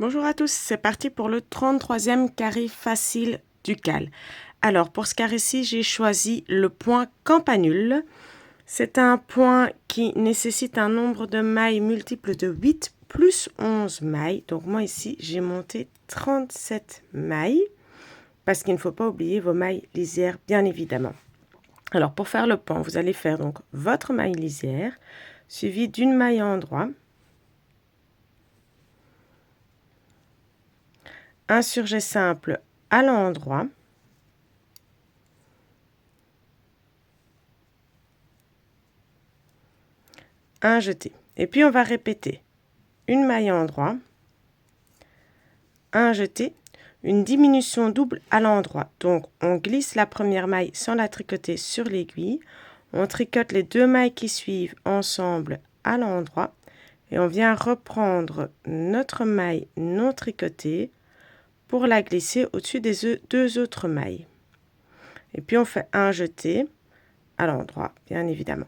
Bonjour à tous, c'est parti pour le 33e carré facile du cal. Alors pour ce carré-ci, j'ai choisi le point campanule. C'est un point qui nécessite un nombre de mailles multiple de 8 plus 11 mailles. Donc moi ici, j'ai monté 37 mailles parce qu'il ne faut pas oublier vos mailles lisières bien évidemment. Alors pour faire le pan, vous allez faire donc votre maille lisière suivie d'une maille à endroit, un surjet simple à l'endroit, un jeté. Et puis on va répéter une maille à endroit, un jeté, une diminution double à l'endroit. Donc on glisse la première maille sans la tricoter sur l'aiguille, on tricote les deux mailles qui suivent ensemble à l'endroit et on vient reprendre notre maille non tricotée pour la glisser au-dessus des deux autres mailles. Et puis on fait un jeté à l'endroit, bien évidemment.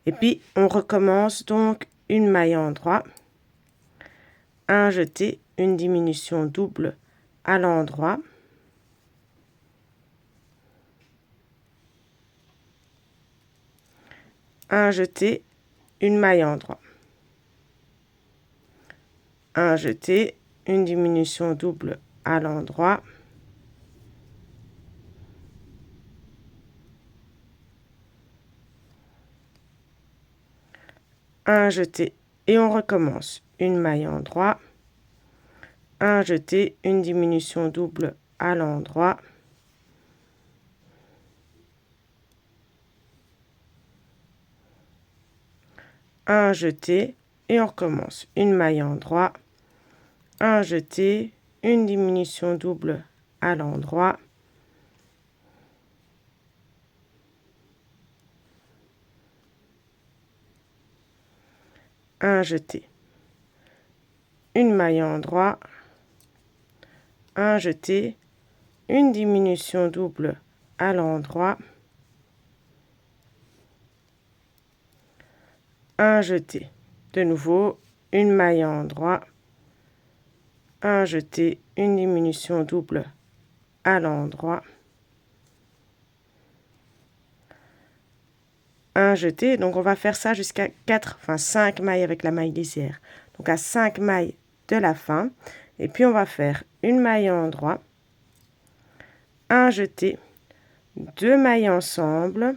Et puis on recommence donc une maille à endroit, un jeté, une diminution double à l'endroit, un jeté, une maille à endroit, un jeté, une diminution double à l'endroit, un jeté et on recommence une maille à endroit, un jeté, une diminution double à l'endroit, un jeté et on recommence une maille à endroit, un jeté, une diminution double à l'endroit, un jeté, une maille à endroit, un jeté, une diminution double à l'endroit, un jeté, de nouveau une maille à endroit, un jeté, une diminution double à l'endroit, un jeté, donc on va faire ça jusqu'à 5 mailles avec la maille lisière, donc à 5 mailles de la fin, et puis on va faire une maille à endroit, un jeté, deux mailles ensemble,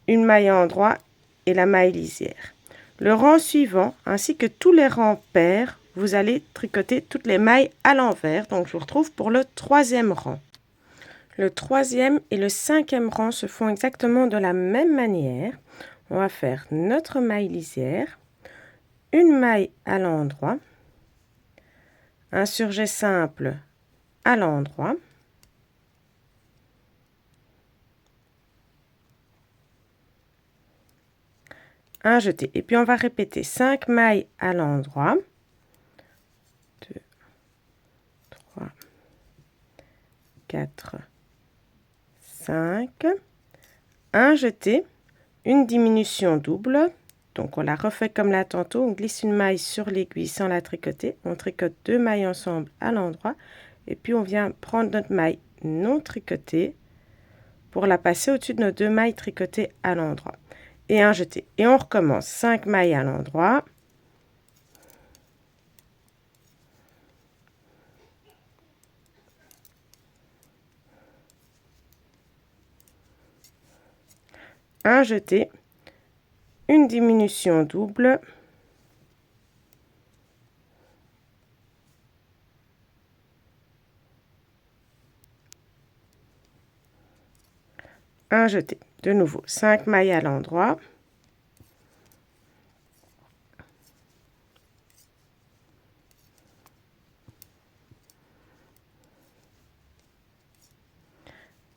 une maille à endroit et la maille lisière. Le rang suivant, ainsi que tous les rangs pairs, vous allez tricoter toutes les mailles à l'envers. Donc je vous retrouve pour le troisième rang. Le troisième et le cinquième rang se font exactement de la même manière. On va faire notre maille lisière, une maille à l'endroit, un surjet simple à l'endroit, un jeté. Et puis on va répéter 5 mailles à l'endroit, 2, 3, 4, 5, un jeté, une diminution double, donc on la refait comme là tantôt, on glisse une maille sur l'aiguille sans la tricoter, on tricote deux mailles ensemble à l'endroit, et puis on vient prendre notre maille non tricotée pour la passer au-dessus de nos deux mailles tricotées à l'endroit, et un jeté. Et on recommence 5 mailles à l'endroit, un jeté, une diminution double, un jeté. De nouveau 5 mailles à l'endroit,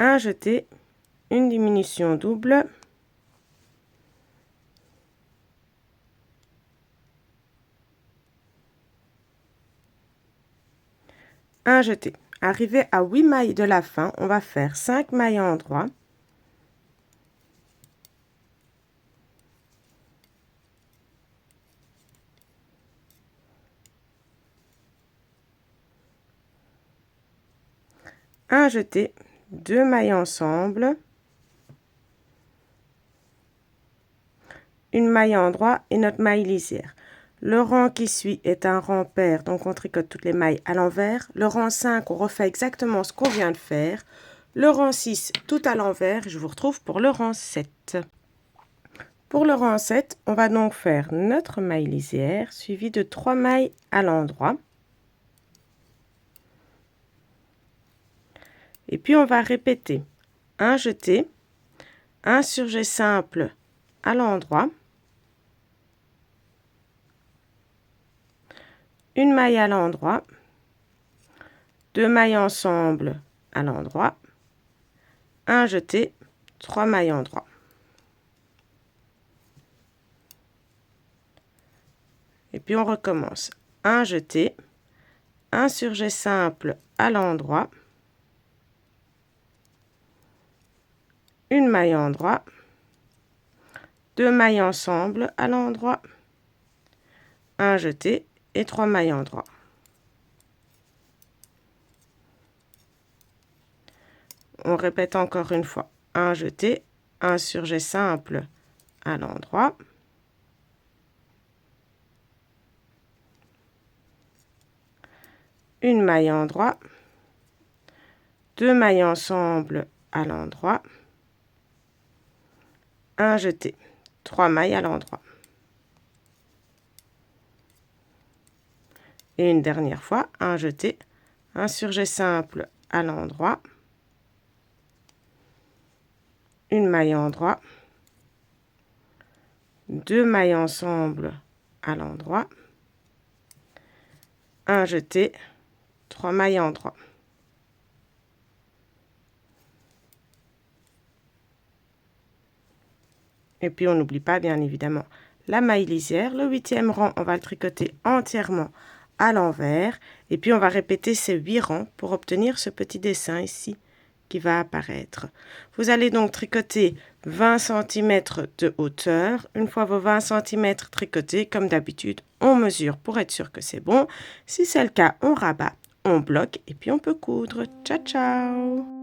un jeté, une diminution double, un jeté. Arrivé à 8 mailles de la fin, on va faire 5 mailles à endroit, un jeté, 2 mailles ensemble, une maille en droit et notre maille lisière. Le rang qui suit est un rang pair, donc on tricote toutes les mailles à l'envers. Le rang 5, on refait exactement ce qu'on vient de faire. Le rang 6, tout à l'envers. Je vous retrouve pour le rang 7. Pour le rang 7, on va donc faire notre maille lisière, suivie de 3 mailles à l'endroit. Et puis on va répéter un jeté, un surjet simple à l'endroit, une maille à l'endroit, 2 mailles ensemble à l'endroit, un jeté, 3 mailles endroit. Et puis on recommence. Un jeté, un surjet simple à l'endroit, une maille endroit, 2 mailles ensemble à l'endroit, un jeté et 3 mailles endroit. On répète encore une fois. Un jeté, un surjet simple à l'endroit, une maille endroit, 2 mailles ensemble à l'endroit, un jeté, 3 mailles à l'endroit. Et une dernière fois, un jeté, un surjet simple à l'endroit, une maille endroit, 2 mailles ensemble à l'endroit, un jeté, 3 mailles endroit. Et puis on n'oublie pas bien évidemment la maille lisière. Le 8e rang, on va le tricoter entièrement à l'envers. Et puis on va répéter ces 8 rangs pour obtenir ce petit dessin ici qui va apparaître. Vous allez donc tricoter 20 cm de hauteur. Une fois vos 20 cm tricotés, comme d'habitude, on mesure pour être sûr que c'est bon. Si c'est le cas, on rabat, on bloque et puis on peut coudre. Ciao, ciao!